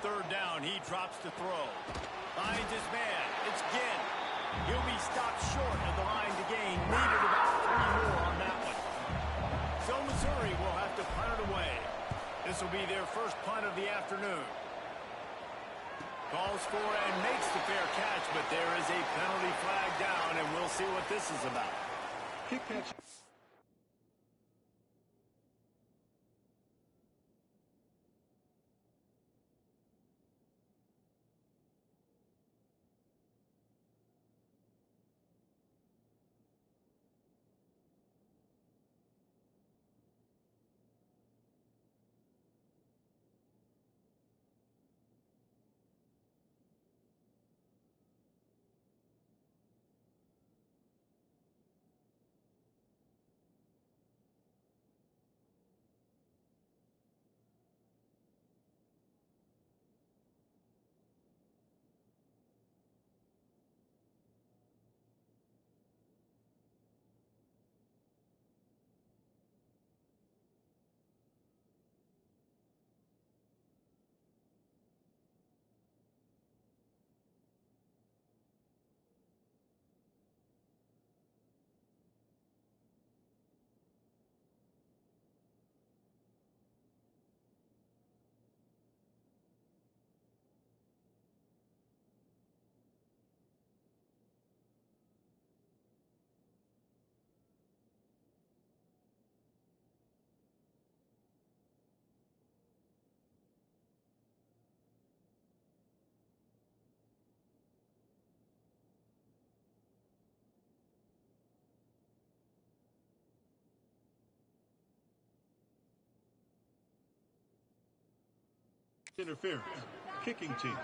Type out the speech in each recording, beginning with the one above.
third down. He drops to throw. Finds his man. It's Ginn. He'll be stopped short of the line to gain. Needed about 3 more on that one. So Missouri will have to punt it away. This will be their first punt of the afternoon. Calls for and makes the fair catch, but there is a penalty flag down, and we'll see what this is about. Kick catch. Interference. Kicking team.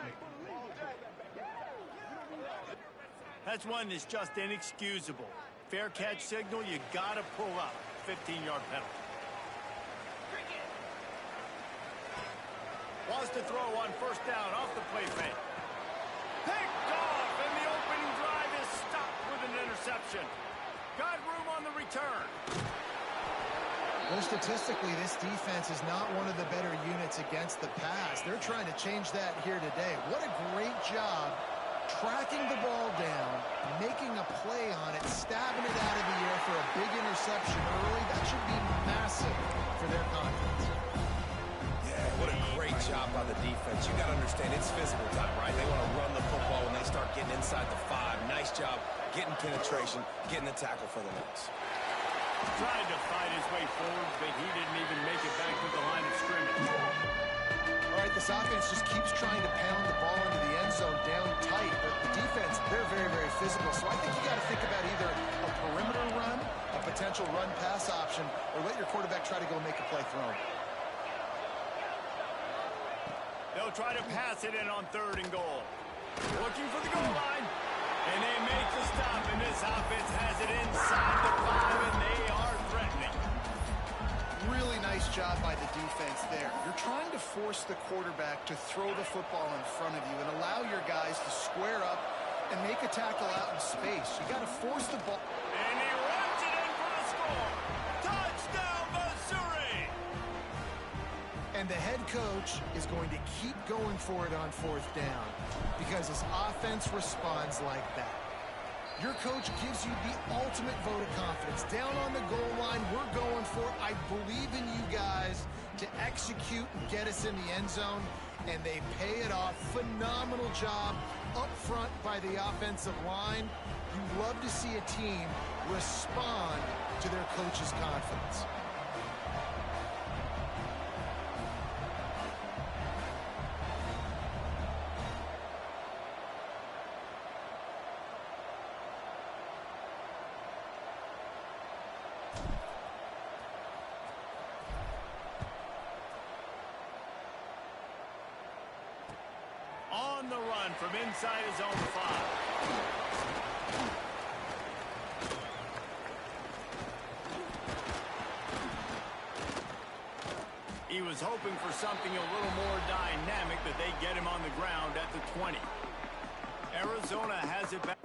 That's one that's just inexcusable. Fair catch signal, you got to pull up. 15-yard penalty. Wants to throw on first down off the play fake. Picked off, and the opening drive is stopped with an interception. Got room on the return. Well, statistically, this defense is not one of the better units against the pass. They're trying to change that here today. What a great job tracking the ball down, making a play on it, stabbing it out of the air for a big interception early. That should be massive for their confidence. Yeah, what a great job by the defense. You got to understand, it's physical time, right? They want to run the football when they start getting inside the 5. Nice job getting penetration, getting the tackle for the loss. Tried to fight his way forward, but he didn't even make it back to the line of scrimmage. All right, this offense just keeps trying to pound the ball into the end zone down tight, but the defense, they're very, very physical. So I think you got to think about either a perimeter run, a potential run-pass option, or let your quarterback try to go make a play thrown. They'll try to pass it in on 3rd and goal. Looking for the goal line. And they make the stop, and this offense has it inside the 5, and they are threatening. Really nice job by the defense there. You're trying to force the quarterback to throw the football in front of you and allow your guys to square up and make a tackle out in space. You got to force the ball. And he runs it in for the score. Touchdown, Missouri! And the head coach is going to keep going for it on 4th down because his offense responds like that. Your coach gives you the ultimate vote of confidence. Down on the goal line, we're going for it. I believe in you guys to execute and get us in the end zone, and they pay it off. Phenomenal job up front by the offensive line. You love to see a team respond to their coach's confidence. On the run from inside his own 5. He was hoping for something a little more dynamic, but they get him on the ground at the 20. Arizona has it back.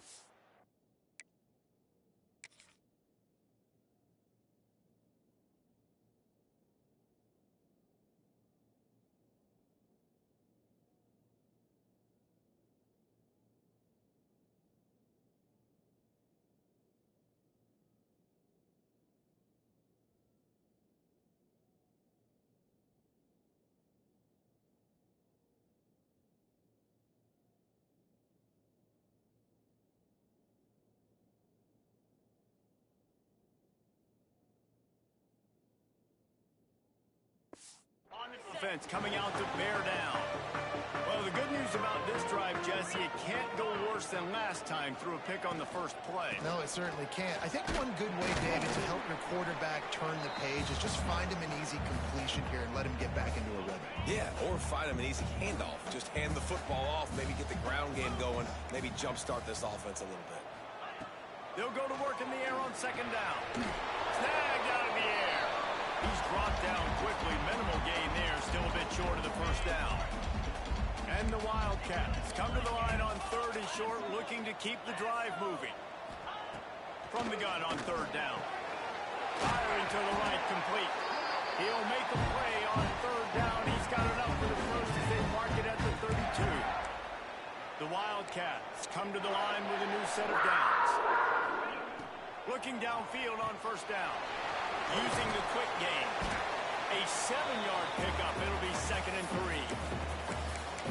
offense coming out to bear down. Well, the good news about this drive, Jesse, it can't go worse than last time through a pick on the first play. No, it certainly can't. I think one good way, David, to help your quarterback turn the page is just find him an easy completion here and let him get back into a rhythm. Yeah, or find him an easy handoff. Just hand the football off, maybe get the ground game going, maybe jumpstart this offense a little bit. They'll go to work in the air on second down. Snagged out of the air. He's dropped down quickly. Minimal gain there. Still a bit short of the first down. And the Wildcats come to the line on third and short, looking to keep the drive moving. From the gun on third down. Firing to the right, complete. He'll make a play on third down. He's got enough for the first as they mark it at the 32. The Wildcats come to the line with a new set of downs. Looking downfield on first down. Using the quick game. A 7-yard pickup. It'll be 2nd and 3.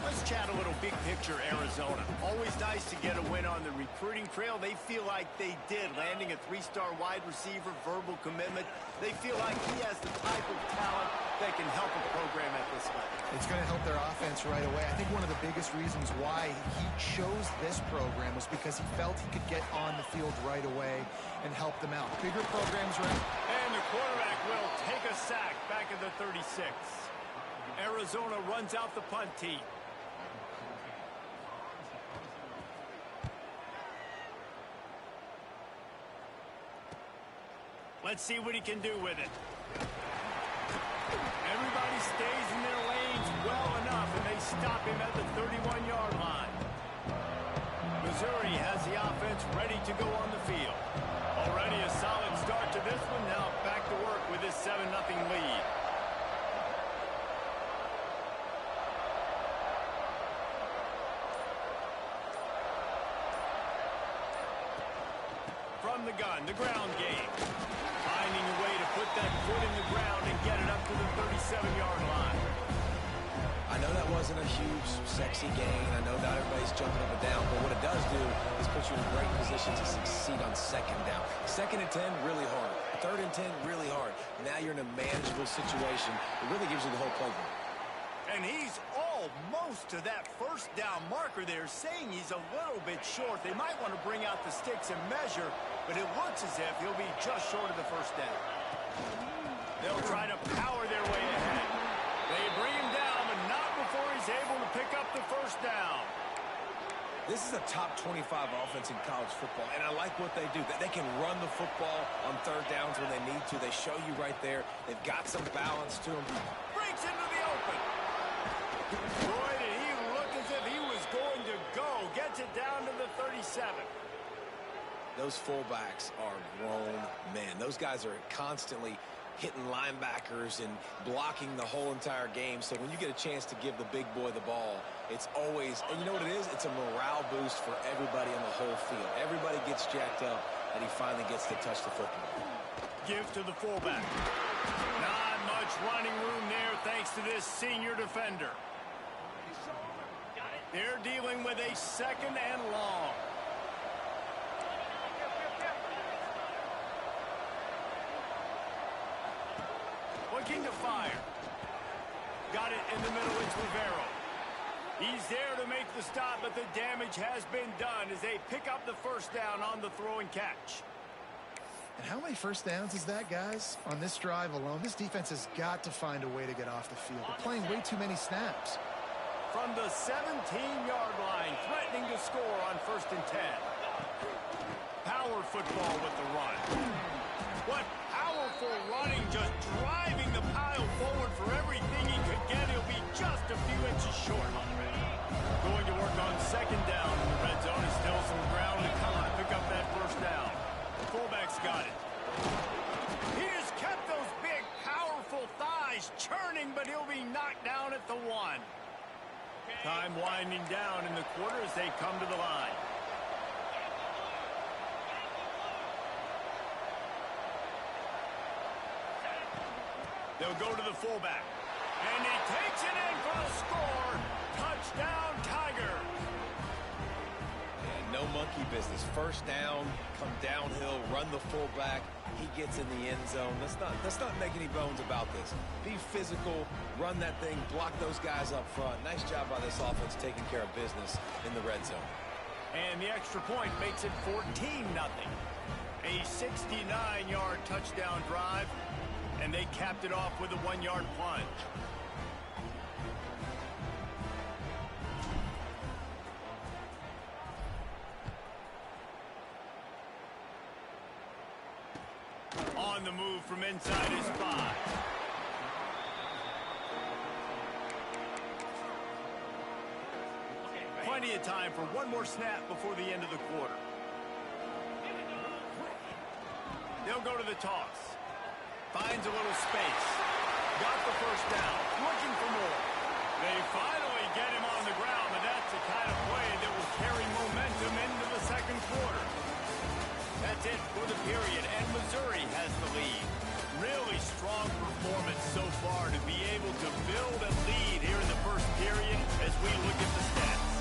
Let's chat a little big picture Arizona. Always nice to get a win on the recruiting trail. They feel like they did, landing a 3-star wide receiver, verbal commitment. They feel like he has the type of talent that can help a program at this level. It's going to help their offense right away. I think one of the biggest reasons why he chose this program was because he felt he could get on the field right away and help them out. Bigger programs, right? And the quarterback will take a sack back at the 36. Arizona runs out the punt team. Let's see what he can do with it. Everybody stays in their lanes well enough, and they stop him at the 31-yard line. Missouri has the offense ready to go on the field. Already a solid start to this one. Now back to work with this 7-0 lead. From the gun, the ground game. Finding a way to put that foot in the ground and get it up to the 37-yard line. I know that wasn't a huge, sexy gain. I know not everybody's jumping up and down, but what it does do is put you in a great position to succeed on second down. 2nd and 10, really hard. 3rd and 10, really hard. Now you're in a manageable situation. It really gives you the whole playbook. And he's almost to that first down marker there, saying he's a little bit short. They might want to bring out the sticks and measure, but it looks as if he'll be just short of the first down. They'll try to power their way ahead. They bring him down, but not before he's able to pick up the first down. This is a top 25 offense in college football, and I like what they do. They can run the football on third downs when they need to. They show you right there. They've got some balance to them. Breaks into the open. Boy, did he look as if he was going to go. Gets it down to the 37. Those fullbacks are grown men. Those guys are constantly hitting linebackers and blocking the whole entire game. So when you get a chance to give the big boy the ball, it's always, and you know what it is? It's a morale boost for everybody on the whole field. Everybody gets jacked up, and he finally gets to touch the football. Give to the fullback. Not much running room there thanks to this senior defender. They're dealing with a 2nd and long. Looking to fire. Got it in the middle. It's Rivero. He's there to make the stop, but the damage has been done as they pick up the first down on the throw and catch. And how many first downs is that, guys? On this drive alone, this defense has got to find a way to get off the field. They're playing way too many snaps. From the 17-yard line, threatening to score on 1st and 10. Power football with the run. What powerful running, just driving the pile forward for everything he could get. He'll be just a few inches short. Going to work on 2nd down in the red zone. Is still some ground to come to pick up that first down. The fullback's got it. He just kept those big, powerful thighs churning, but he'll be knocked down at the 1. Time winding down in the quarter as they come to the line. They'll go to the fullback. And he takes it in for the score. Touchdown, Tigers. And no monkey business. First down, come downhill, run the fullback. He gets in the end zone. Let's not make any bones about this. Be physical, run that thing, block those guys up front. Nice job by this offense taking care of business in the red zone. And the extra point makes it 14-0. A 69-yard touchdown drive, and they capped it off with a 1-yard plunge. On the move from inside his 5. Plenty of time for one more snap before the end of the quarter. They'll go to the toss. Finds a little space. Got the first down. Looking for more. They finally get him on the ground, and that's the kind of play that will carry momentum into the second quarter. That's it for the period, and Missouri has the lead. Really strong performance so far to be able to build a lead here in the first period as we look at the stats.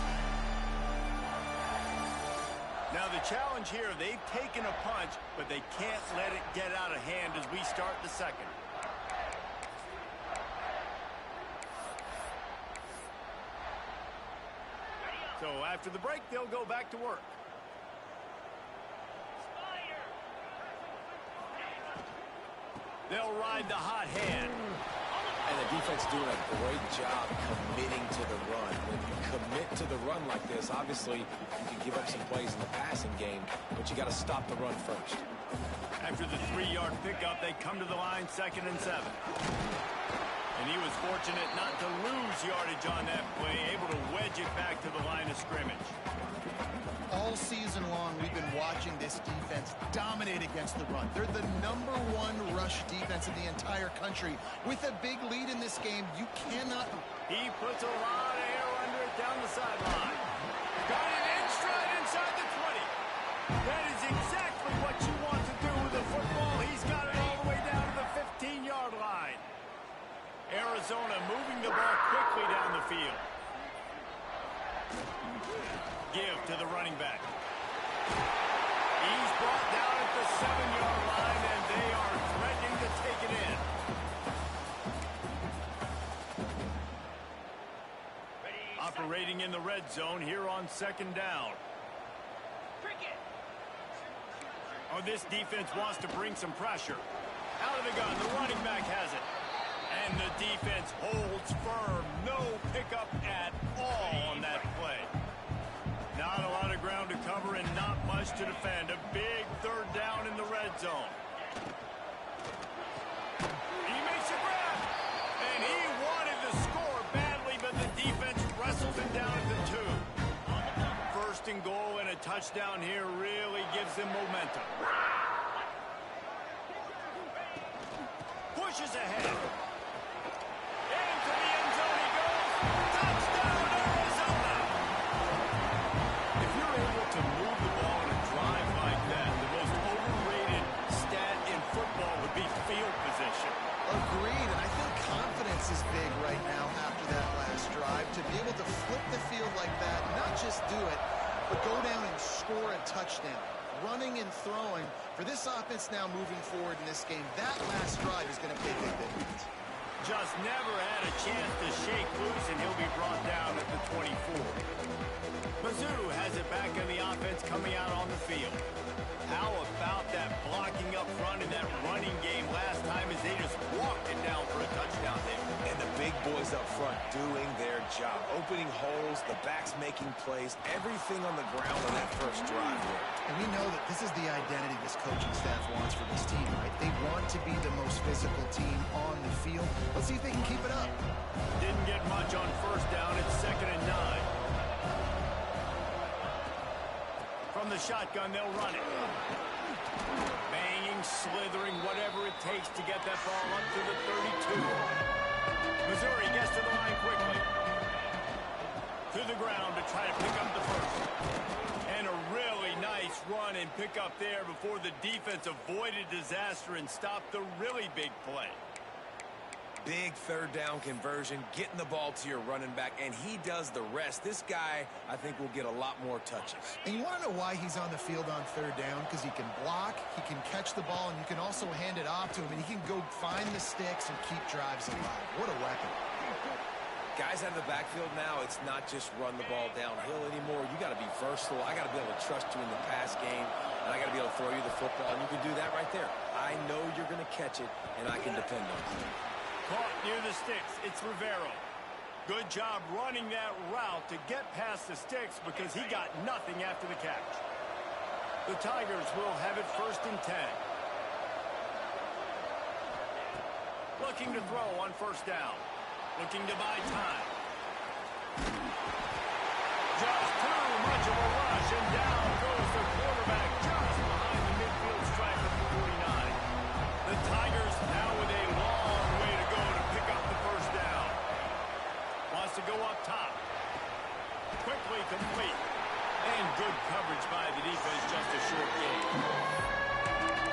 Now the challenge here, they've taken a punch, but they can't let it get out of hand as we start the second. So after the break, they'll go back to work. They'll ride the hot hand. And the defense doing a great job committing to the run. When you commit to the run like this, obviously you can give up some plays in the passing game, but you got to stop the run first. After the 3-yard pickup, they come to the line 2nd and 7. And he was fortunate not to lose yardage on that play, able to wedge it back to the line of scrimmage. All season long, we've been watching this defense dominate against the run. They're the #1 rush defense in the entire country. With a big lead in this game, you cannot... He puts a lot of air under it down the sideline. Got it in stride inside the 20. That is exactly what you want to do with the football. He's got it all the way down to the 15-yard line. Arizona moving the ball quickly down the field. Give to the running back. He's brought down at the 7-yard line, and they are threatening to take it in. Operating in the red zone here on 2nd down. Oh, this defense wants to bring some pressure. Out of the gun, the running back has it. And the defense holds firm. No pickup at all on that play. Not a lot of ground to cover and not much to defend. A big 3rd down in the red zone. He makes a grab. And he wanted the score badly, but the defense wrestled him down at the 2. 1st and goal and a touchdown here really gives them momentum. Pushes ahead. Into the end zone he goes. Touchdown, Arizona! If you're able to move the ball in a drive like that, the most overrated stat in football would be field position. Agreed, and I think confidence is big right now after that last drive. To be able to flip the field like that, not just do it, but go down and score a touchdown. Running and throwing. For this offense now moving forward in this game, that last drive is going to pay big dividends. Just never had a chance to shake loose, and he'll be brought down at the 24. Mizzou has it back on the offense coming out on the field. How about that blocking up front in that running game last time as they just walked it down for a touchdown there? And the big boys up front doing their job. Opening holes, the backs making plays, everything on the ground on that first drive here. And we know that this is the identity this coaching staff wants for this team, right? They want to be the most physical team on the field. Let's see if they can keep it up. Didn't get much on 1st down. It's 2nd and 9. From the shotgun, they'll run it. Banging, slithering, whatever it takes to get that ball up to the 32. Missouri gets to the line quickly. To the ground to try to pick up the 1st. And a really nice run and pick up there before the defense avoided disaster and stopped the really big play. big third down conversion, getting the ball to your running back, and he does the rest. This guy, I think, will get a lot more touches. And you want to know why he's on the field on third down? Because he can block, he can catch the ball, and you can also hand it off to him, and he can go find the sticks and keep drives alive. What a weapon. Guys out of the backfield now, it's not just run the ball downhill anymore. You got to be versatile. I got to be able to trust you in the pass game, and I got to be able to throw you the football, and you can do that right there. I know you're going to catch it, and I can depend on you. Caught near the sticks. It's Rivero. Good job running that route to get past the sticks because he got nothing after the catch. The Tigers will have it 1st and 10. Looking to throw on 1st down. Looking to buy time. Just too much of a rush, and down goes the quarterback just behind the midfield stripe at the 49. The Tigers now with a long way to go to pick up the 1st down. Wants to go up top. Quickly complete. And good coverage by the defense, just a short gain.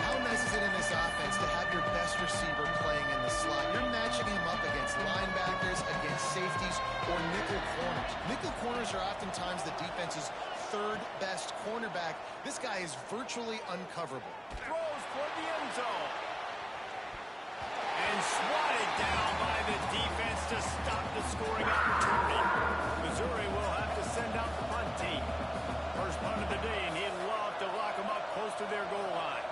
How nice is it in this offense to have your best receiver playing in the slot? You're matching him up against linebackers, against safeties, or nickel corners. Nickel corners are oftentimes the defense's 3rd best cornerback. This guy is virtually uncoverable. Throws toward the end zone. And swatted down by the defense to stop the scoring opportunity. Missouri will have to send out the punt team. First punt of the day, and he'd love to lock them up close to their goal line.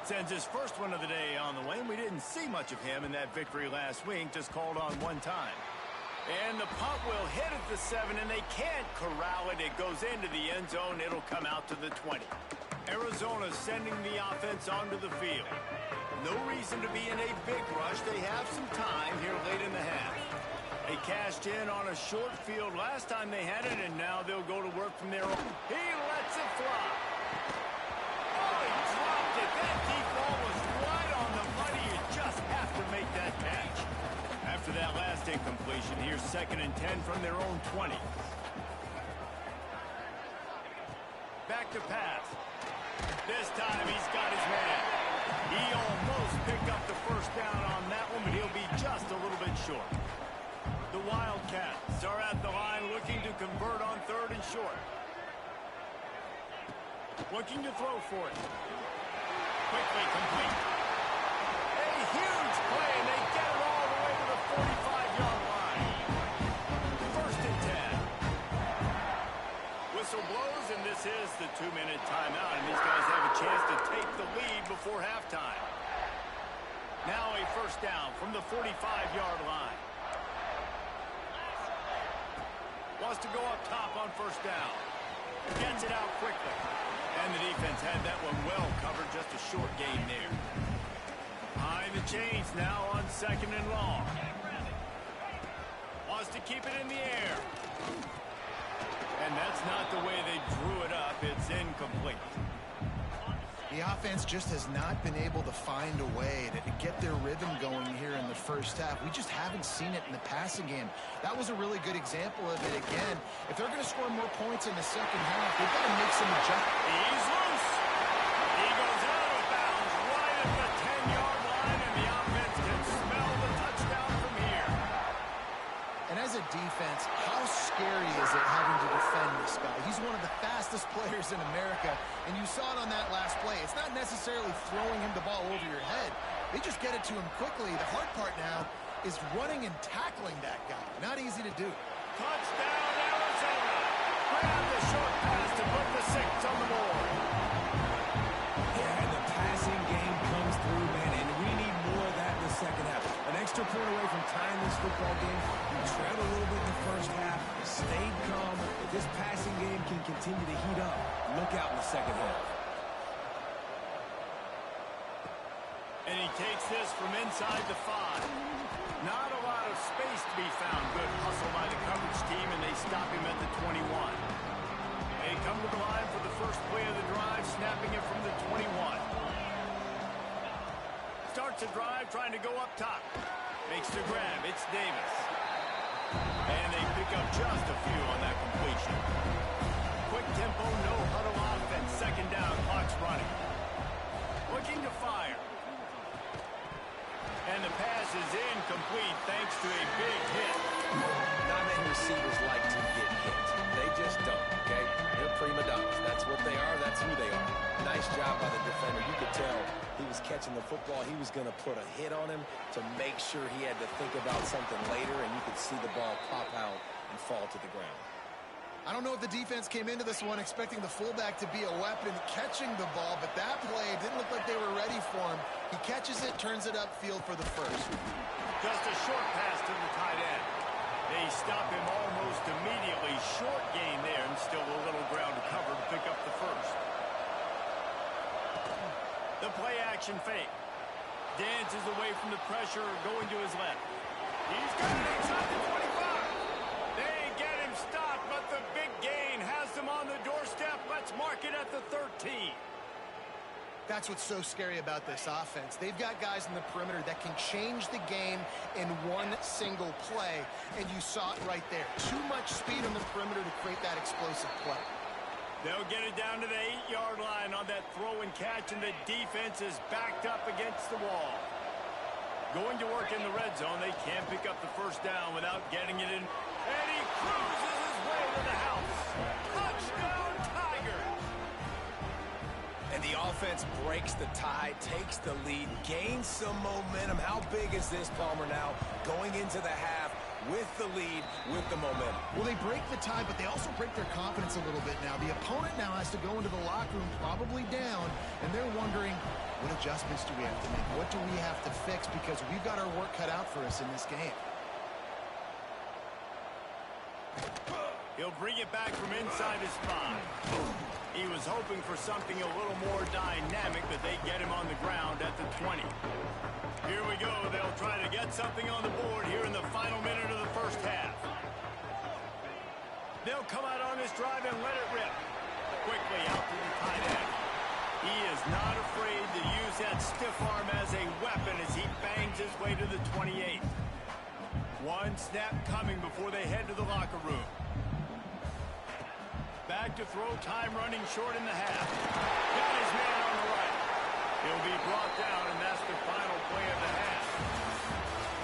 Sends his first one of the day on the way, and we didn't see much of him in that victory last week, just called on one time. And the punt will hit at the 7, and they can't corral it. It goes into the end zone. It'll come out to the 20. Arizona sending the offense onto the field. No reason to be in a big rush. They have some time here late in the half. They cashed in on a short field last time they had it, and now they'll go to work from there. He lets it fly. Oh, he dropped it. That deep ball was right on the money. You just have to make that catch. After that last incompletion, here's 2nd and 10 from their own 20. Back to pass. This time he's got his man. He almost picked up the 1st down on that one, but he'll be just a little bit short. The Wildcats are at the line looking to convert on 3rd and short. Looking to throw for it. Quickly complete. A huge play, and they get it all the way to the 45-yard line. 1st and 10. Whistle blows, and this is the 2-minute timeout, and these guys have a chance to take the lead before halftime. Now a 1st down from the 45-yard line. Wants to go up top on 1st down. Gets it out quickly. And the defense had that one well covered, just a short gain there. Behind the chains now on 2nd and long. Wants to keep it in the air. And that's not the way they drew it up. It's incomplete. The offense just has not been able to find a way to get their rhythm going here in the 1st half. We just haven't seen it in the passing game. That was a really good example of it again. If they're going to score more points in the 2nd half, they've got to make some adjustments. He's loose. He goes out of bounds right at the 10-yard line, and the offense can smell the touchdown from here. And as a defense, how scary is it having to defend this guy? He's one of the fastest players in America, and you saw it on that last play. It's not necessarily throwing him the ball over your head. They just get it to him quickly. The hard part now is running and tackling that guy. Not easy to do. Touchdown, Arizona. Grab the short pass to put the 6 on the board. Yeah, and the passing game comes through, man, and we need more of that in the 2nd half. An extra point away from tying this football game. We trailed a little bit in the 1st half, stayed calm. If this passing game can continue to heat up, look out in the 2nd half. And he takes this from inside the 5. Not a lot of space to be found. Good hustle by the coverage team, and they stop him at the 21. They come to the line for the first play of the drive, snapping it from the 21. Starts a drive, trying to go up top. Makes the grab. It's Davis. And they pick up just a few on that completion. Quick tempo, no huddle offense. 2nd down, clock's running. Looking to fire. Nice job by the defender. You could tell he was catching the football. He was going to put a hit on him to make sure he had to think about something later, and you could see the ball pop out and fall to the ground. I don't know if the defense came into this one expecting the fullback to be a weapon catching the ball, but that play didn't look like they were ready for him. He catches it, turns it upfield for the first. Just a short pass to the tight end. They stop him almost immediately. Short gain there, and still a little ground to cover to pick up the first. The play action fake. Dances away from the pressure, going to his left. He's got it inside the 25. They get him stopped, but the big gain has them on the doorstep. Let's mark it at the 13. That's what's so scary about this offense. They've got guys in the perimeter that can change the game in one single play, and you saw it right there. Too much speed on the perimeter to create that explosive play. They'll get it down to the 8-yard line on that throw and catch, and the defense is backed up against the wall. Going to work in the red zone. They can't pick up the first down without getting it in. And he cruises his way to the house. Touchdown, Tiger! And the offense breaks the tie, takes the lead, gains some momentum. How big is this, Palmer, now going into the half with the lead, with the momentum? Well, they break the tie, but they also break their confidence a little bit now. The opponent now has to go into the locker room probably down, and they're wondering, what adjustments do we have to make? What do we have to fix? Because we've got our work cut out for us in this game. He'll bring it back from inside his 5. He was hoping for something a little more dynamic, but they get him on the ground at the 20. Here we go. They'll try to get something on the board here in the final minute of the first half. They'll come out on this drive and let it rip. Quickly out to the tight end. He is not afraid to use that stiff arm as a weapon as he bangs his way to the 28. One snap coming before they head to the locker room. Back to throw, time running short in the half. Got his man on the right. He'll be brought down, and that's the final play of the half.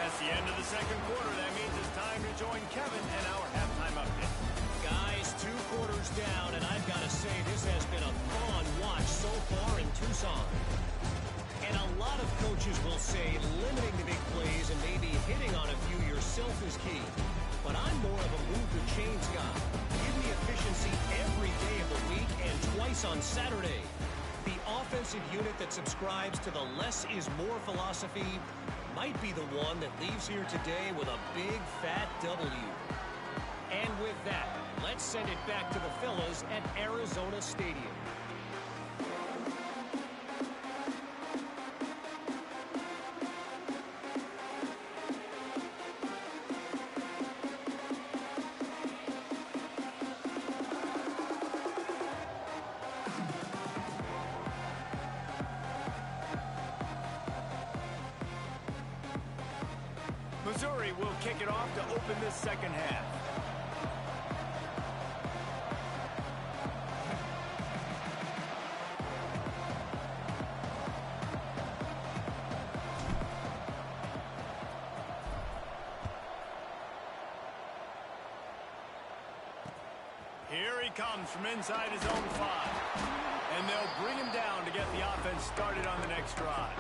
That's the end of the second quarter. That means it's time to join Kevin and our halftime update. Guys, 2 quarters down, and I've got to say this has been a fun watch so far in Tucson. And a lot of coaches will say limiting the big plays and maybe hitting on a few yourself is key. But I'm more of a move the chains guy. Give me efficiency every day of the week and twice on Saturday. The offensive unit that subscribes to the less is more philosophy might be the one that leaves here today with a big fat W. And with that, let's send it back to the fellas at Arizona Stadium. Missouri will kick it off to open this second half. Here he comes from inside his own 5. And they'll bring him down to get the offense started on the next drive.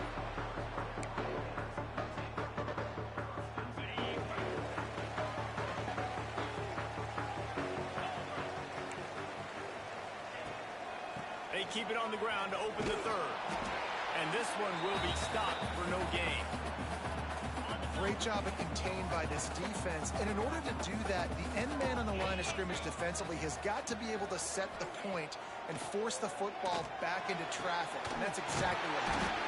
They keep it on the ground to open the third. And this one will be stopped for no gain. Great job of contained by this defense. And in order to do that, the end man on the line of scrimmage defensively has got to be able to set the point and force the football back into traffic. And that's exactly what happened.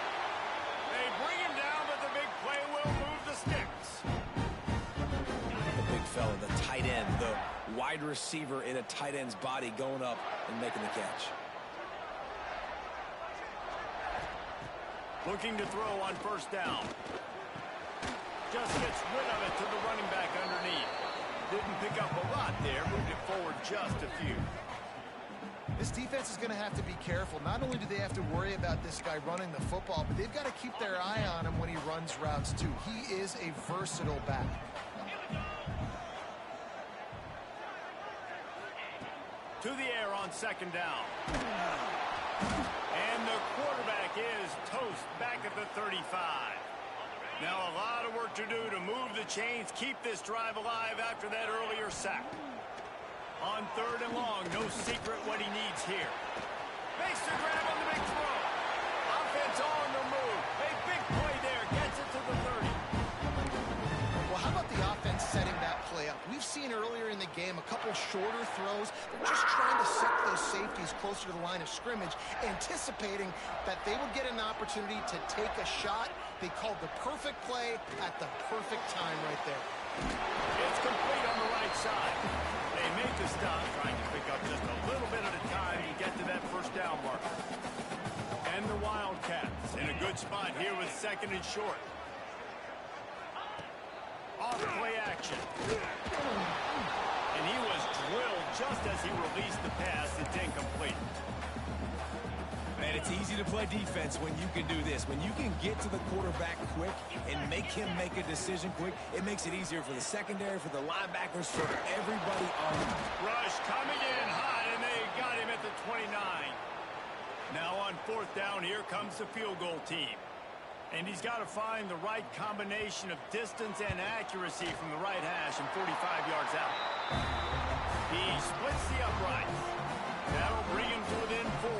They bring him down, but the big play will move the sticks. The big fella, the tight end, the wide receiver in a tight end's body going up and making the catch. Looking to throw on first down. Just gets rid of it to the running back underneath. Didn't pick up a lot there, moved it forward just a few. This defense is going to have to be careful. Not only do they have to worry about this guy running the football, but they've got to keep their eye on him when he runs routes too. He is a versatile back. To the air on second down. And the toast back at the 35. Now a lot of work to do to move the chains, keep this drive alive after that earlier sack. On 3rd and long, no secret what he needs here. Makes the grab on the big throw. Offense on the move. A big play there. Gets it to the 30. Well, how about the offense setting that play up? We've seen earlier in the game a couple shorter throws. They're just trying to set those safeties closer to the line of scrimmage, anticipating that they would get an opportunity to take a shot. They called the perfect play at the perfect time right there. It's complete on the right side. They make the stop, trying to pick up just a little bit at a time to get to that first down marker. And the Wildcats in a good spot here with 2nd and short. Off play action. And he was drilled just as he released the pass. It's incomplete. Man, it's easy to play defense when you can do this. When you can get to the quarterback quick and make him make a decision quick, it makes it easier for the secondary, for the linebackers, for everybody on the Rush coming in hot, and they got him at the 29. Now on 4th down, here comes the field goal team. And he's got to find the right combination of distance and accuracy from the right hash and 45 yards out. He splits the uprights. That'll bring him to within 4.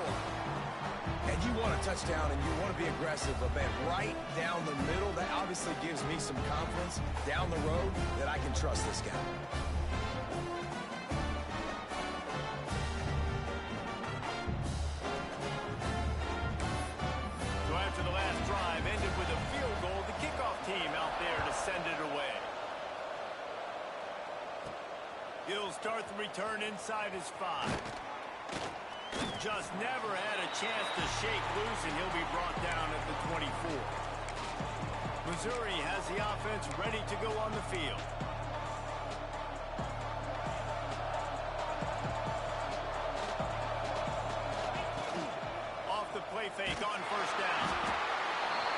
And you want a touchdown and you want to be aggressive, but man, right down the middle, that obviously gives me some confidence down the road that I can trust this guy. So after the last drive ended with a field goal, the kickoff team out there to send it away. He'll start the return inside his 5. Just never had a chance to shake loose, and he'll be brought down at the 24. Missouri has the offense ready to go on the field. Off the play fake on 1st down.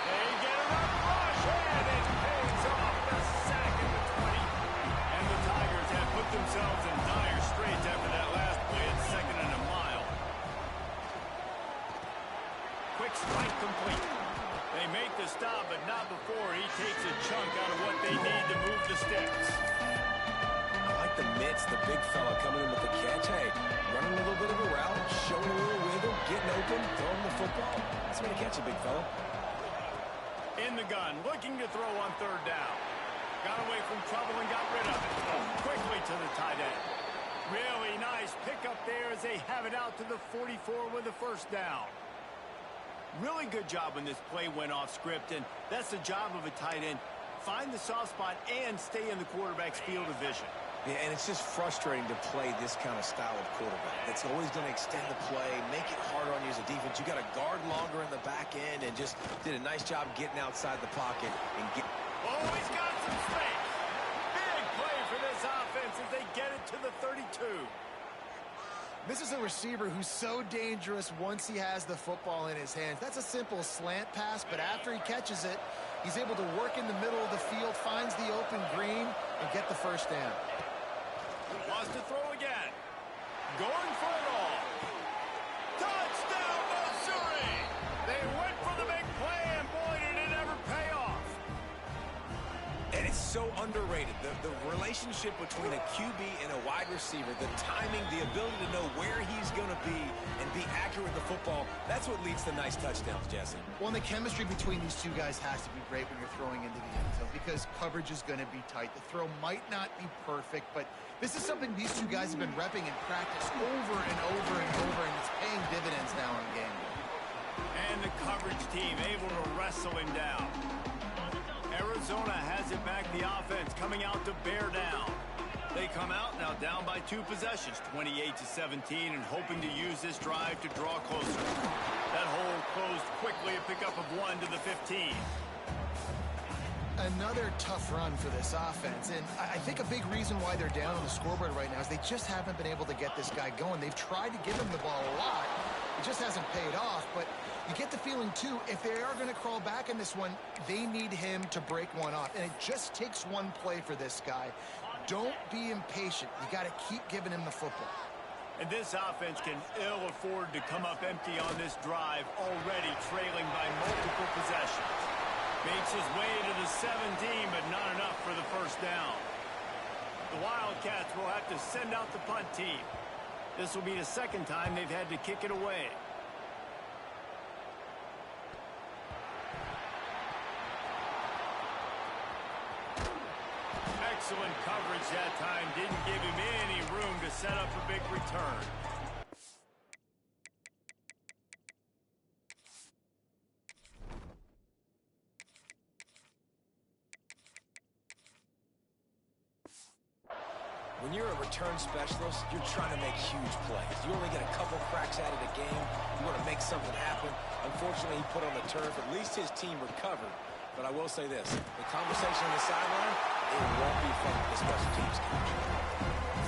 They get another rush, and it pays off the sack at the 20. And the Tigers have put themselves in dire straits after that last play at 2nd and a mile. Quick strike complete. They make the stop, but not before he takes a chunk out of what they need to move the sticks. I like the mitts, the big fella coming in with the catch. Hey, running a little bit of a route, showing a little wiggle, getting open, throwing the football. That's when you catch a big fella. In the gun, looking to throw on 3rd down. Got away from trouble and got rid of it. Quickly to the tight end. Really nice pickup there as they have it out to the 44 with the 1st down. Really good job when this play went off script, and that's the job of a tight end. Find the soft spot and stay in the quarterback's field of vision. Yeah, and it's just frustrating to play this kind of style of quarterback. It's always going to extend the play, make it harder on you as a defense. You got to guard longer in the back end, and just did a nice job getting outside the pocket and get. Oh, he's got some space. Big play for this offense as they get it to the 32. This is a receiver who's so dangerous once he has the football in his hands. That's a simple slant pass, but after he catches it, he's able to work in the middle of the field, finds the open green, and get the 1st down. Wants to throw again. Going for it all. Touchdown, Missouri! They went for the big play, and boy, did it ever pay off. And it's so underrated. The relationship between a QB and a wide receiver, the timing, the ability to know where he's going to be and be accurate with the football, that's what leads to nice touchdowns, Jesse. Well, and the chemistry between these two guys has to be great when you're throwing into the end zone because coverage is going to be tight. The throw might not be perfect, but this is something these two guys have been repping in practice over and over and over, and it's paying dividends now in game. And the coverage team able to wrestle him down. Arizona has it back, the offense coming out to bear down. They come out now down by 2 possessions, 28-17, and hoping to use this drive to draw closer. That hole closed quickly, a pickup of 1 to the 15. Another tough run for this offense, and I think a big reason why they're down on the scoreboard right now is they just haven't been able to get this guy going. They've tried to give him the ball a lot. It just hasn't paid off, but you get the feeling, too, if they are going to crawl back in this one, they need him to break one off, and it just takes one play for this guy. Don't be impatient. You got to keep giving him the football. And this offense can ill afford to come up empty on this drive, already trailing by multiple possessions. Makes his way to the 17, but not enough for the first down. The Wildcats will have to send out the punt team. This will be the second time they've had to kick it away. Excellent coverage that time. Didn't give him any room to set up a big return. When you're a return specialist, you're trying to make huge plays. You only get a couple cracks at it a game. You want to make something happen. Unfortunately, he put on the turf. At least his team recovered. But I will say this. The conversation on the sideline, it won't be fun with the special teams coach.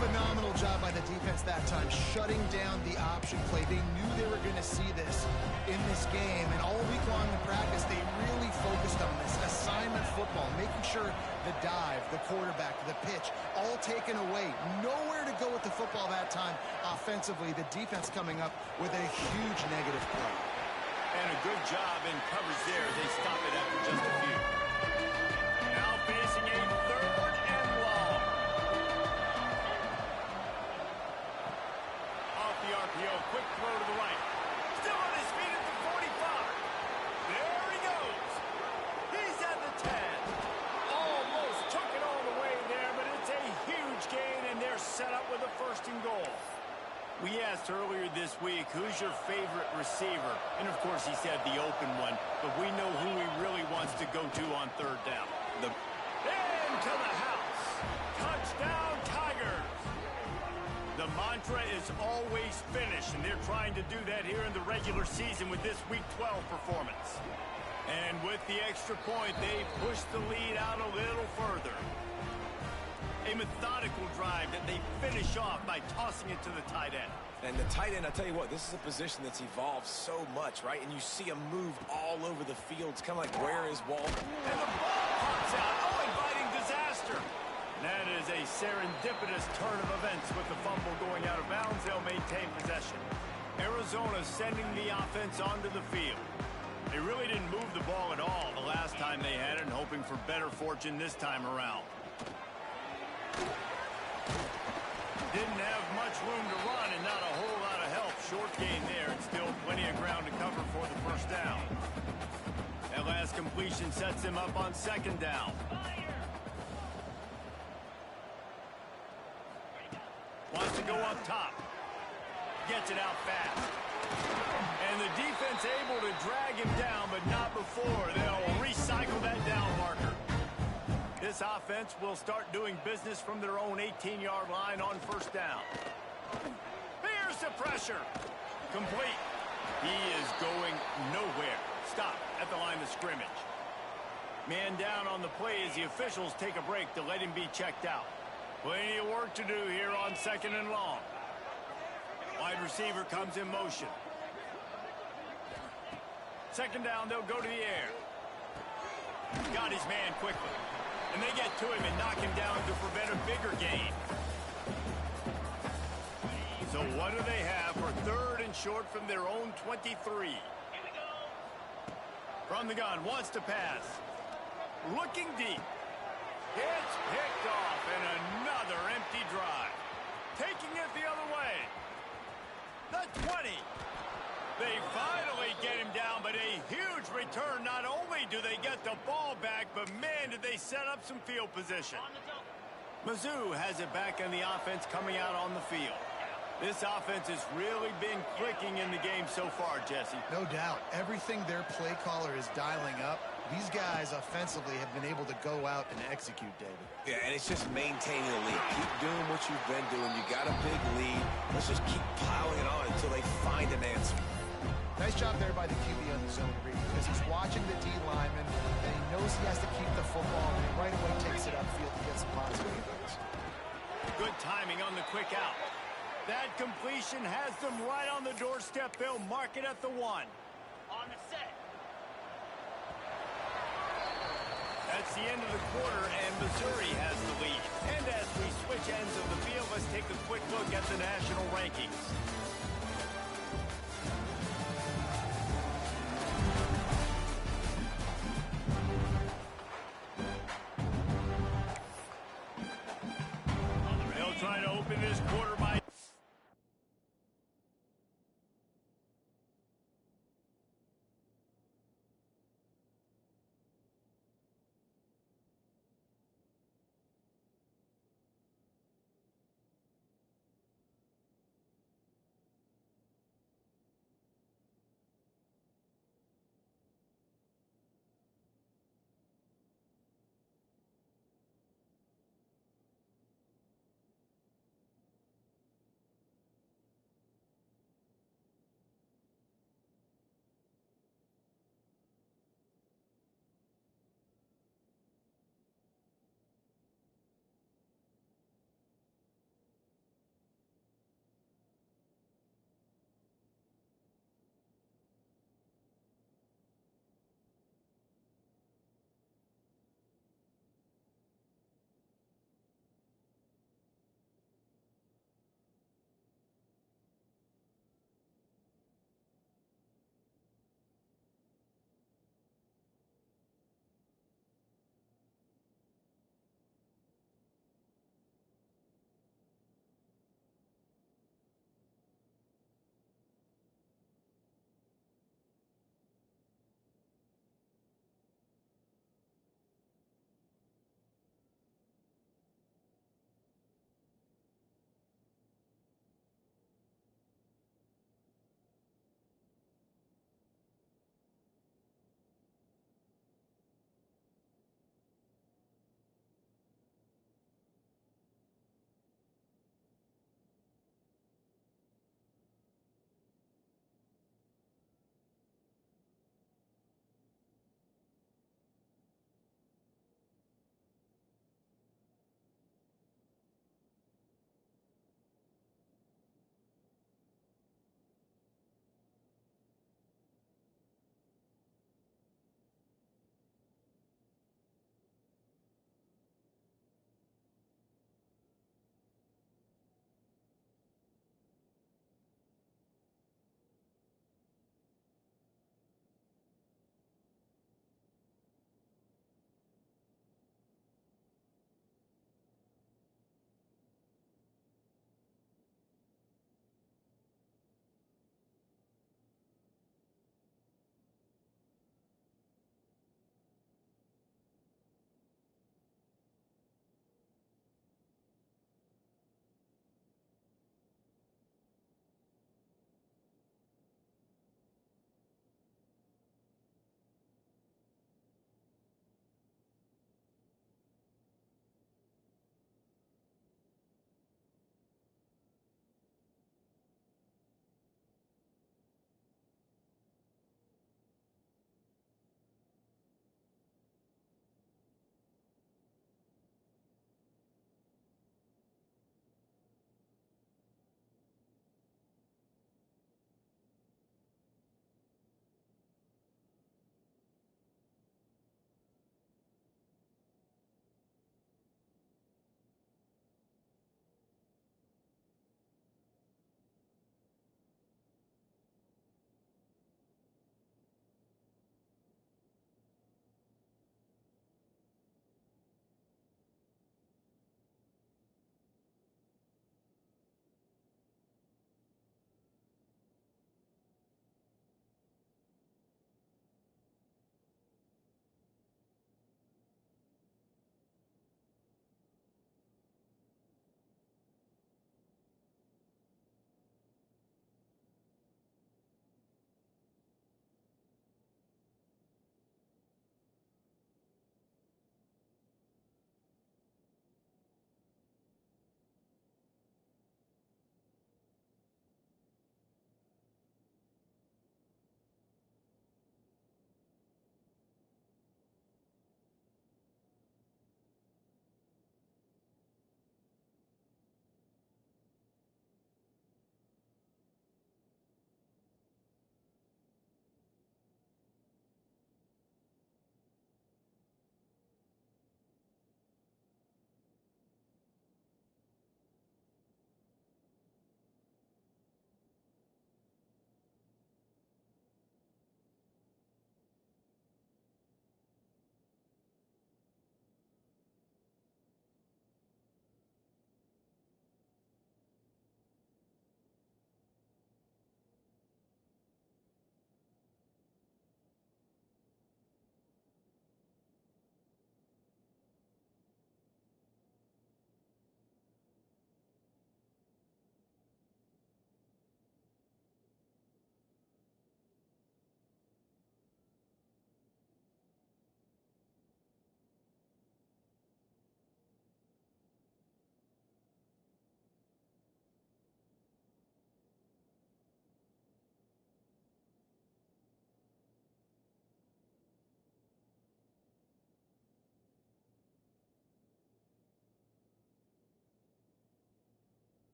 Phenomenal job by the defense that time, shutting down the option play. They knew they were going to see this in this game, and all week long in practice, they really focused on this assignment football, making sure the dive, the quarterback, the pitch, all taken away. Nowhere to go with the football that time offensively. The defense coming up with a huge negative play. And a good job in coverage there. They stop it after just a few. Now facing a third and long. Off the RPO, quick throw to the right. Still on his feet at the 45. There he goes. He's at the 10. Almost took it all the way there, but it's a huge gain, and they're set up with a first and goal. We asked earlier this week, who's your favorite receiver? And, of course, he said the open one, but we know who he really wants to go to on third down. Into the house. Touchdown, Tigers. The mantra is always finish, and they're trying to do that here in the regular season with this Week 12 performance. And with the extra point, they push the lead out a little further. A methodical drive that they finish off by tossing it to the tight end. And the tight end, I'll tell you what, this is a position that's evolved so much, right? And you see him move all over the field. It's kind of like, where is Walter? And the ball pops out. Oh, inviting disaster. That is a serendipitous turn of events with the fumble going out of bounds. They'll maintain possession. Arizona sending the offense onto the field. They really didn't move the ball at all the last time they had it, and hoping for better fortune this time around. Didn't have much room to run and not a whole lot of help. Short gain there, and still plenty of ground to cover for the first down. That last completion sets him up on second down. Wants to go up top. Gets it out fast. And the defense able to drag him down, but not before. They'll recycle that down marker. This offense will start doing business from their own 18-yard line on first down. Here's the pressure. Complete. He is going nowhere. Stop at the line of scrimmage. Man down on the play as the officials take a break to let him be checked out. Plenty of work to do here on second and long. Wide receiver comes in motion. Second down, they'll go to the air. Got his man quickly. And they get to him and knock him down to prevent a bigger gain. So what do they have for third and short from their own 23? From the gun, wants to pass. Looking deep. It's picked off, and another empty drive. Taking it the other way. The 20. They finally get him down, but a huge return. Not only do they get the ball back, but man, did they set up some field position. Mizzou has it back on the offense coming out on the field. This offense has really been clicking in the game so far, Jesse. No doubt. Everything their play caller is dialing up, these guys offensively have been able to go out and execute, David. Yeah, and it's just maintaining the lead. Keep doing what you've been doing. You got a big lead. Let's just keep piling it on until they find an answer. Nice job there by the QB on the zone read, because he's watching the D lineman, and he knows he has to keep the football, and he right away takes it upfield to get some positive yards. Good timing on the quick out. That completion has them right on the doorstep. They'll mark it at the 1. On the set. That's the end of the quarter, and Missouri has the lead. And as we switch ends of the field, let's take a quick look at the national rankings. They'll try to open this quarter by...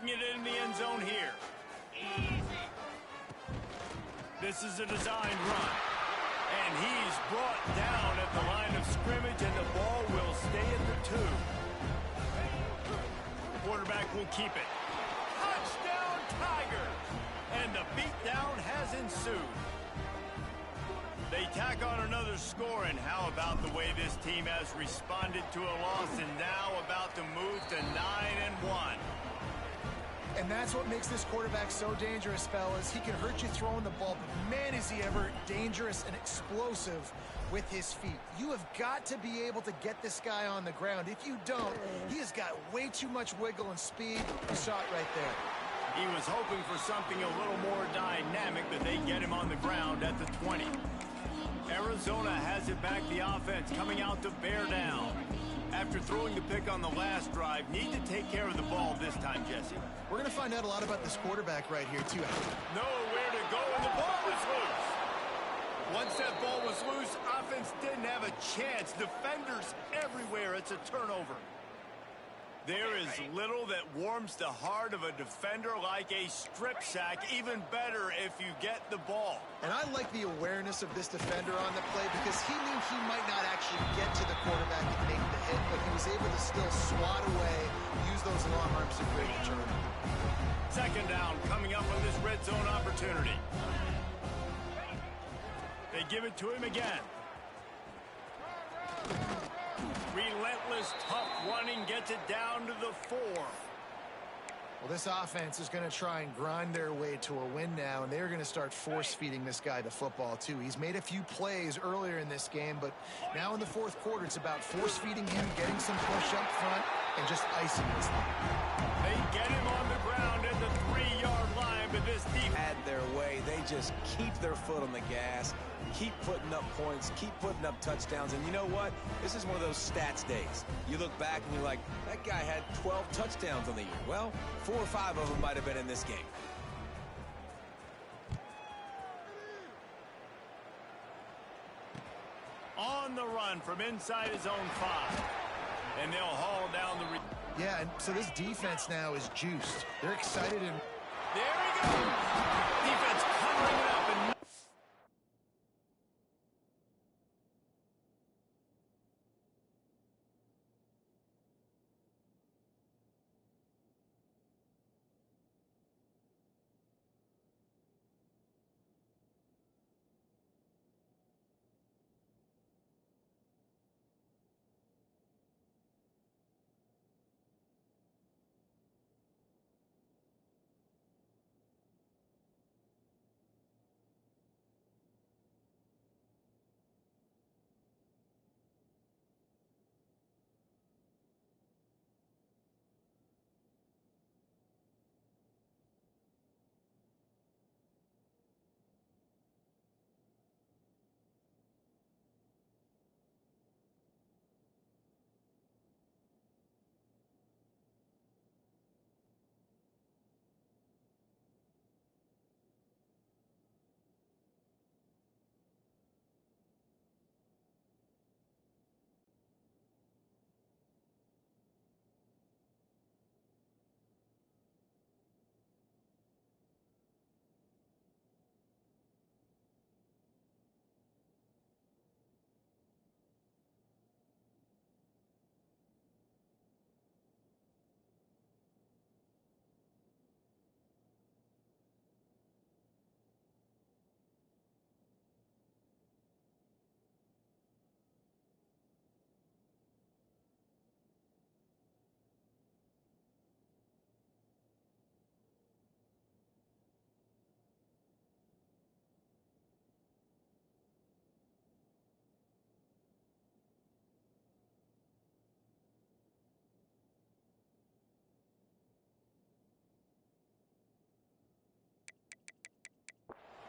Get it in the end zone here. Easy. This is a design run. And he's brought down at the line of scrimmage, and the ball will stay at the 2. Quarterback will keep it. Touchdown, Tiger! And the beatdown has ensued. They tack on another score, and how about the way this team has responded to a loss and now about to move to 9-1. And that's what makes this quarterback so dangerous, fellas. He can hurt you throwing the ball, but man, is he ever dangerous and explosive with his feet. You have got to be able to get this guy on the ground. If you don't, he has got way too much wiggle and speed. You saw it right there. He was hoping for something a little more dynamic, but they get him on the ground at the 20. Arizona has it back, the offense coming out to bear down. After throwing the pick on the last drive, need to take care of the ball this time, Jesse. We're going to find out a lot about this quarterback right here, too. Nowhere to go, and the ball was loose. Once that ball was loose, offense didn't have a chance. Defenders everywhere. It's a turnover. There is little that warms the heart of a defender like a strip sack. Even better if you get the ball. And I like the awareness of this defender on the play because he knew he might not actually get to the quarterback and make the hit, but he was able to still swat away, use those long arms to create a turnover. Second down coming up on this red zone opportunity. They give it to him again. Relentless, tough running gets it down to the 4. Well, this offense is going to try and grind their way to a win now, and they're going to start force-feeding this guy the football, too. He's made a few plays earlier in this game, but now in the fourth quarter, it's about force-feeding him, getting some push up front, and just icing this thing. They get him on the ground at the 3-yard line, but this defense had their way. They just keep their foot on the gas, keep putting up points, keep putting up touchdowns. And you know what? This is one of those stats days. You look back and you're like, that guy had 12 touchdowns on the year. Well, 4 or 5 of them might have been in this game. on the run from inside his own 5. And they'll haul down the... Yeah, and so this defense now is juiced. They're excited and... There he goes! Defense covering it up and...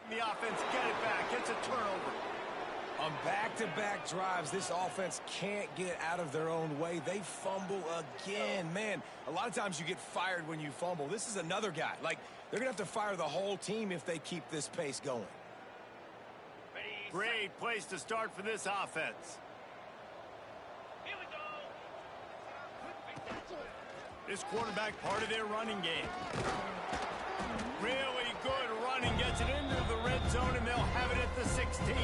The offense get it back. It's a turnover. On back-to-back drives, this offense can't get out of their own way. They fumble again. Man, a lot of times you get fired when you fumble. This is another guy. Like, they're going to have to fire the whole team if they keep this pace going. Great place to start for this offense. Here we go. This quarterback part of their running game. Really good running, gets it into the red zone, and they'll have it at the 16.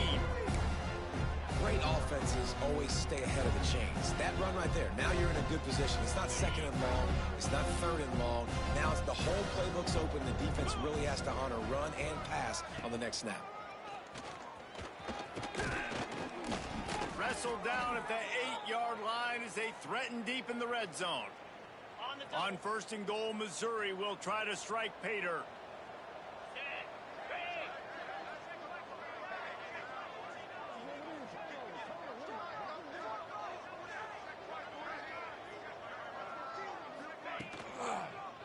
Great offenses always stay ahead of the chains. That run right there, now you're in a good position. It's not second and long. It's not third and long. Now it's the whole playbook's open. The defense really has to honor run and pass on the next snap. Wrestled down at the 8-yard line as they threaten deep in the red zone. On first and goal, Missouri will try to strike Pater.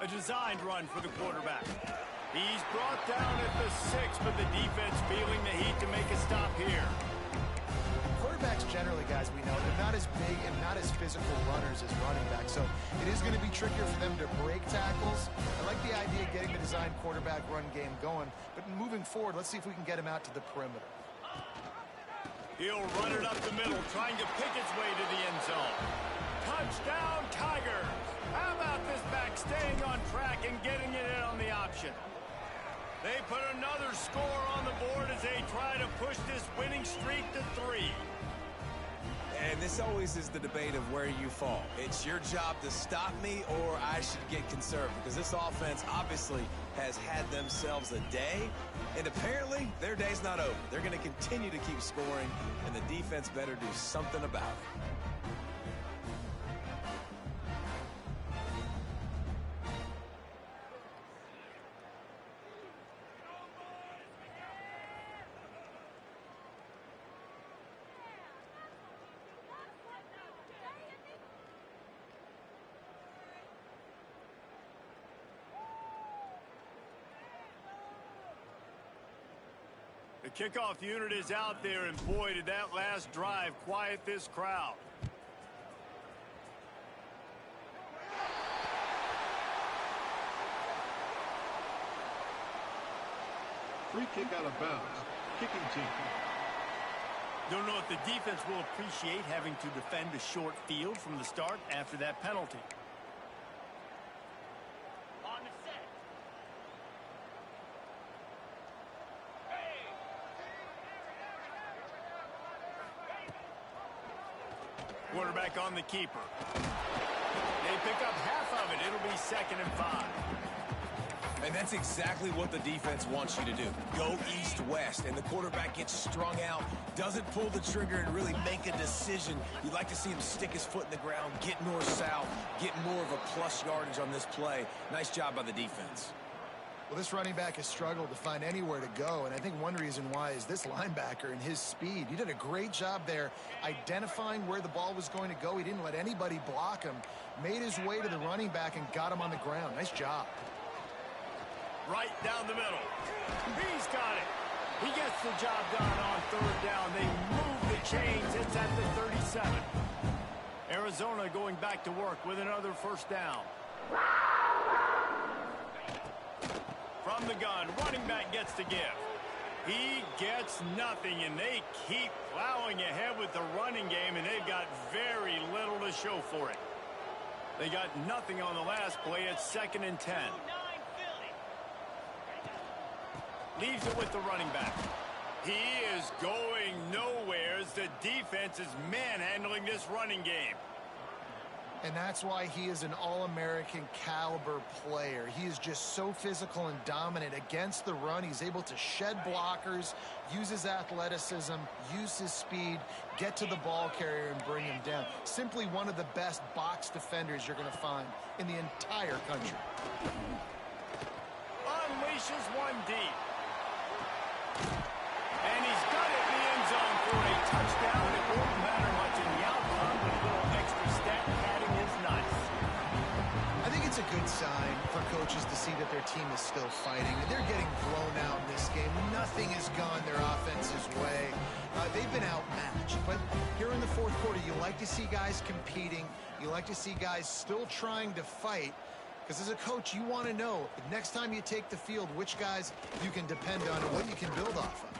A designed run for the quarterback. He's brought down at the 6, but the defense feeling the heat to make a stop here. Quarterbacks generally, guys, we know, they're not as big and not as physical runners as running backs, so it is going to be trickier for them to break tackles. I like the idea of getting the designed quarterback run game going, but moving forward, let's see if we can get him out to the perimeter. He'll run it up the middle, trying to pick its way to the end zone. Touchdown, Tigers! How about this back staying on track and getting it in on the option? They put another score on the board as they try to push this winning streak to 3. And this always is the debate of where you fall. It's your job to stop me, or I should get conservative, because this offense obviously has had themselves a day, and apparently their day's not over. They're going to continue to keep scoring, and the defense better do something about it. The kickoff unit is out there, and boy, did that last drive quiet this crowd. Free kick out of bounds. Kicking team. Don't know if the defense will appreciate having to defend a short field from the start after that penalty. Quarterback on the keeper. They pick up half of it. It'll be 2nd and 5. And that's exactly what the defense wants you to do. Go east-west, and the quarterback gets strung out, doesn't pull the trigger and really make a decision. You'd like to see him stick his foot in the ground, get north-south, get more of a plus yardage on this play. Nice job by the defense. Well, this running back has struggled to find anywhere to go, and I think one reason why is this linebacker and his speed. He did a great job there identifying where the ball was going to go. He didn't let anybody block him, made his way to the running back and got him on the ground. Nice job. Right down the middle. He's got it. He gets the job done on 3rd down. They move the chains. It's at the 37. Arizona going back to work with another 1st down. From the gun, running back gets to give. He gets nothing, and they keep plowing ahead with the running game, and they've got very little to show for it. They got nothing on the last play. It's 2nd and 10. Leaves it with the running back. He is going nowhere as the defense is manhandling this running game. And that's why he is an All-American caliber player. He is just so physical and dominant against the run. He's able to shed blockers, use his athleticism, use his speed, get to the ball carrier and bring him down. Simply one of the best box defenders you're going to find in the entire country. Unleashes one deep. And he's got it in the end zone for a touchdown. It won't matter much in the outcome, but a little extra stat padding is nice. I think it's a good sign for coaches to see that their team is still fighting. They're getting blown out in this game. Nothing has gone their offense's way. They've been outmatched. But here in the 4th quarter, you like to see guys competing. You like to see guys still trying to fight. Because as a coach, you want to know, next time you take the field, which guys you can depend on and what you can build off of.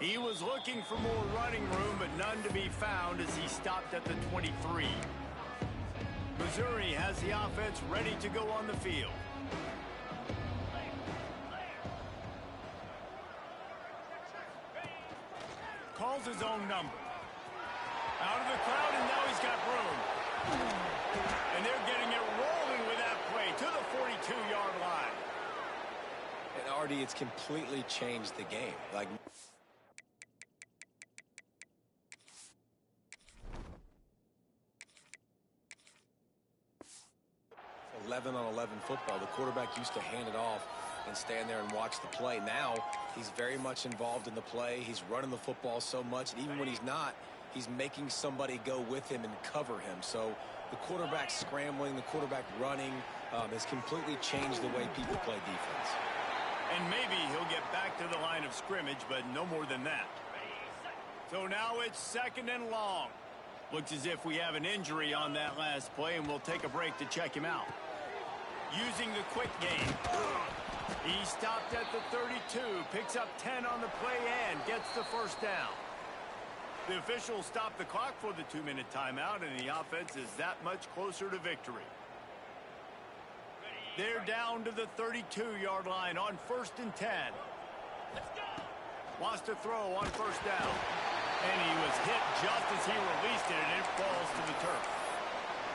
He was looking for more running room, but none to be found as he stopped at the 23. Missouri has the offense ready to go on the field. Calls his own number. Out of the crowd, and now he's got room. And they're getting it rolling with that play to the 42-yard line. And Artie, it's completely changed the game. Like, 11-on-11 football. The quarterback used to hand it off and stand there and watch the play. Now he's very much involved in the play. He's running the football so much, and even when he's not, he's making somebody go with him and cover him. So the quarterback scrambling, the quarterback running has completely changed the way people play defense. And maybe he'll get back to the line of scrimmage, but no more than that. So now it's 2nd and long. Looks as if we have an injury on that last play, and we'll take a break to check him out. Using the quick game. He stopped at the 32, picks up 10 on the play, and gets the first down. The officials stopped the clock for the 2-minute timeout, and the offense is that much closer to victory. They're down to the 32-yard line on 1st and 10. Wants to throw on 1st down. And he was hit just as he released it, and it falls to the turf.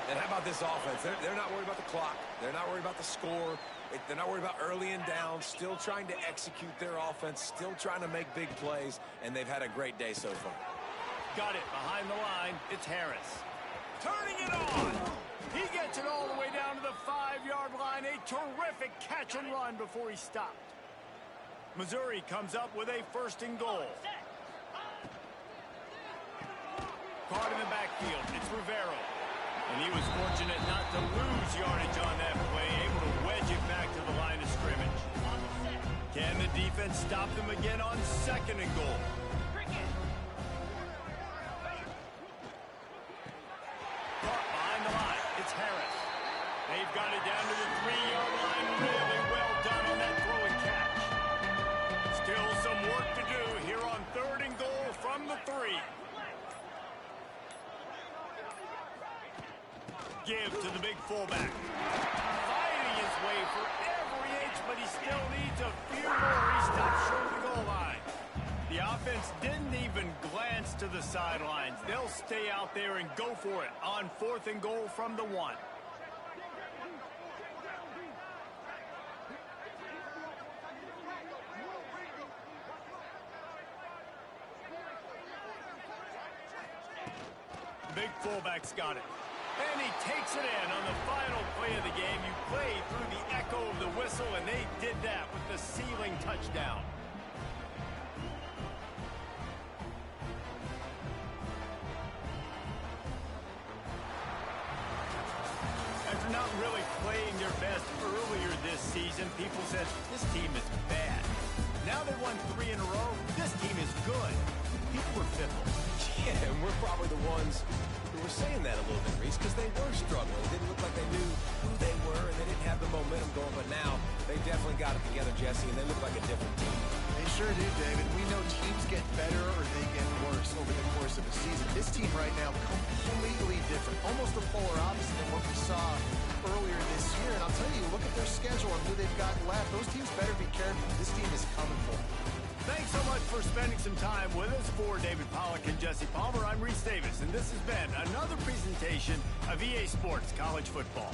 And how about this offense? They're not worried about the clock. They're not worried about the score. They're not worried about early and down. Still trying to execute their offense. Still trying to make big plays. And they've had a great day so far. Got it behind the line. It's Harris. Turning it on. He gets it all the way down to the 5-yard line. A terrific catch and run before he stopped. Missouri comes up with a 1st and goal. Caught in the backfield. It's Rivero. And he was fortunate not to lose yardage on that play, able to wedge it back to the line of scrimmage. Can the defense stop them again on 2nd and goal? Caught behind the line. It's Harris. They've got it down to the 3-yard line. Really well done on that throw and catch. Still some work to do here on 3rd and goal from the 3. Give to the big fullback. Fighting his way for every inch, but he still needs a few more. He stops short of the goal line. The offense didn't even glance to the sidelines. They'll stay out there and go for it on 4th and goal from the 1. Big fullback's got it. And he takes it in on the final play of the game. You play through the echo of the whistle, and they did that with the sealing touchdown. After not really playing their best earlier this season, people said, this team is bad. Now they won 3 in a row. This team is good. People were fickle. Yeah, and we're probably the ones who were saying that a little bit, Reese, because they were struggling. It didn't look like they knew who they were, and they didn't have the momentum going. But now they definitely got it together, Jesse, and they look like a different team. They sure do, David. We know teams get better or they get worse over the course of a season. This team right now completely different, almost the polar opposite than what we saw earlier this year. And I'll tell you, look at their schedule and who they've got left. Those teams better be careful. This team is coming for them. Thanks so much for spending some time with us. For David Pollack and Jesse Palmer, I'm Reese Davis, and this has been another presentation of EA Sports College Football.